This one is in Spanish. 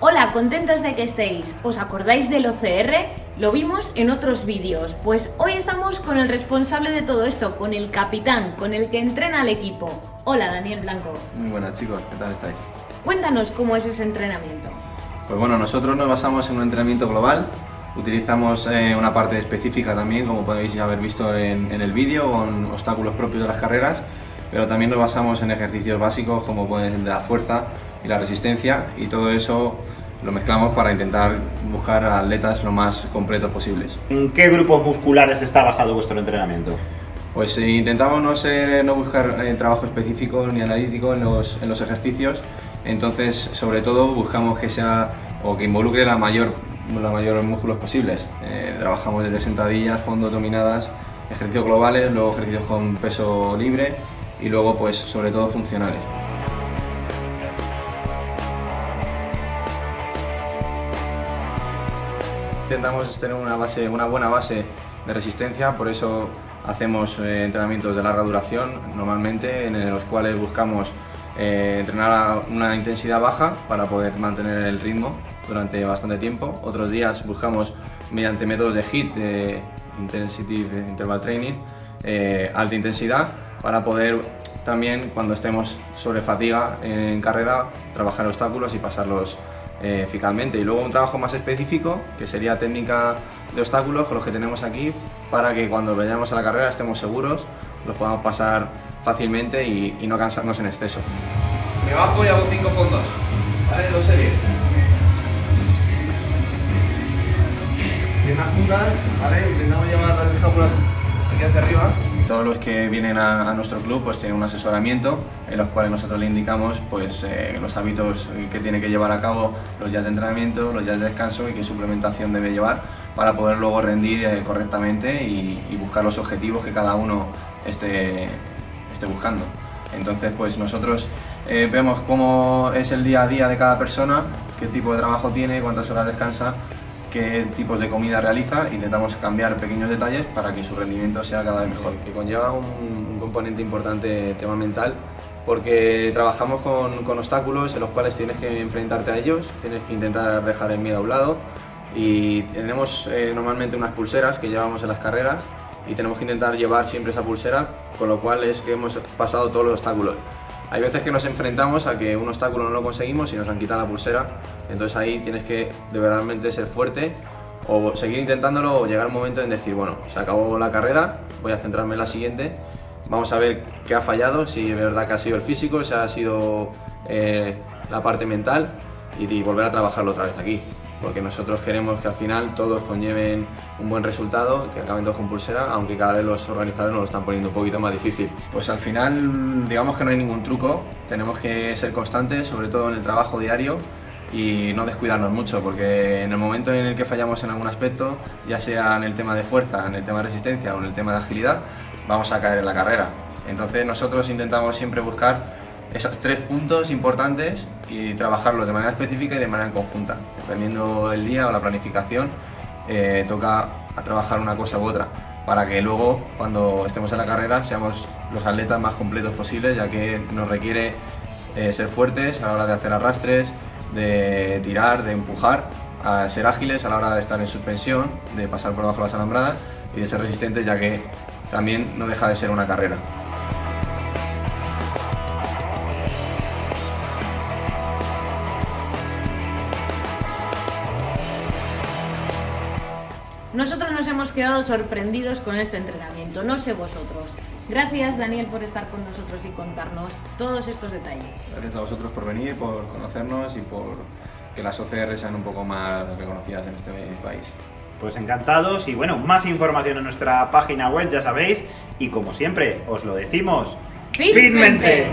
Hola, contentos de que estéis. ¿Os acordáis del OCR? Lo vimos en otros vídeos. Pues hoy estamos con el responsable de todo esto, con el capitán, con el que entrena al equipo. Hola, Daniel Blanco. Muy buenas, chicos, ¿qué tal estáis? Cuéntanos cómo es ese entrenamiento. Pues bueno, nosotros nos basamos en un entrenamiento global. Utilizamos una parte específica también, como podéis haber visto en el vídeo, con obstáculos propios de las carreras, pero también nos basamos en ejercicios básicos como pueden ser de la fuerza y la resistencia, y todo eso lo mezclamos para intentar buscar a atletas lo más completos posibles. ¿En qué grupos musculares está basado vuestro entrenamiento? Pues intentamos no buscar trabajo específico ni analítico en los ejercicios, entonces sobre todo buscamos que sea o que involucre los mayores músculos posibles. Trabajamos desde sentadillas, fondos, dominadas, ejercicios globales, luego ejercicios con peso libre y luego pues sobre todo funcionales. Intentamos tener una buena base de resistencia, por eso hacemos entrenamientos de larga duración normalmente, en los cuales buscamos entrenar a una intensidad baja para poder mantener el ritmo durante bastante tiempo. Otros días buscamos mediante métodos de HIIT, de Intensity Interval Training, alta intensidad, para poder también, cuando estemos sobre fatiga en carrera, trabajar obstáculos y pasarlos eficazmente. Y luego un trabajo más específico, que sería técnica de obstáculos, con los que tenemos aquí, para que cuando vayamos a la carrera estemos seguros, los podamos pasar fácilmente y no cansarnos en exceso. Me bajo y hago 5 fondos, ¿vale? 2 series. Piernas juntas, ¿vale? Intentamos llevar las escápulas aquí hacia arriba. Todos los que vienen a nuestro club pues tienen un asesoramiento en los cuales nosotros le indicamos pues, los hábitos que tiene que llevar a cabo, los días de entrenamiento, los días de descanso y qué suplementación debe llevar para poder luego rendir correctamente y buscar los objetivos que cada uno esté buscando. Entonces pues nosotros vemos cómo es el día a día de cada persona, qué tipo de trabajo tiene, cuántas horas descansa, qué tipos de comida realiza, e intentamos cambiar pequeños detalles para que su rendimiento sea cada vez mejor. Que conlleva un componente importante, tema mental, porque trabajamos con obstáculos en los cuales tienes que enfrentarte a ellos, tienes que intentar dejar el miedo a un lado, y tenemos normalmente unas pulseras que llevamos en las carreras y tenemos que intentar llevar siempre esa pulsera, con lo cual es que hemos pasado todos los obstáculos. Hay veces que nos enfrentamos a que un obstáculo no lo conseguimos y nos han quitado la pulsera, entonces ahí tienes que de verdad ser fuerte o seguir intentándolo, o llegar un momento en decir, bueno, se acabó la carrera, voy a centrarme en la siguiente, vamos a ver qué ha fallado, si de verdad que ha sido el físico, si ha sido la parte mental, y volver a trabajarlo otra vez aquí. Porque nosotros queremos que al final todos conlleven un buen resultado, que acaben todos con pulsera, aunque cada vez los organizadores nos lo están poniendo un poquito más difícil. Pues al final, digamos que no hay ningún truco, tenemos que ser constantes, sobre todo en el trabajo diario, y no descuidarnos mucho, porque en el momento en el que fallamos en algún aspecto, ya sea en el tema de fuerza, en el tema de resistencia o en el tema de agilidad, vamos a caer en la carrera. Entonces nosotros intentamos siempre buscar esos 3 puntos importantes y trabajarlos de manera específica y de manera conjunta. Dependiendo del día o la planificación, toca a trabajar una cosa u otra, para que luego, cuando estemos en la carrera, seamos los atletas más completos posibles, ya que nos requiere ser fuertes a la hora de hacer arrastres, de tirar, de empujar, a ser ágiles a la hora de estar en suspensión, de pasar por debajo de las alambradas y de ser resistentes, ya que también no deja de ser una carrera. Nosotros nos hemos quedado sorprendidos con este entrenamiento, no sé vosotros. Gracias, Daniel, por estar con nosotros y contarnos todos estos detalles. Gracias a vosotros por venir, por conocernos y por que las OCR sean un poco más reconocidas en este país. Pues encantados, y bueno, más información en nuestra página web, ya sabéis, y como siempre, os lo decimos, ¡Fitmente!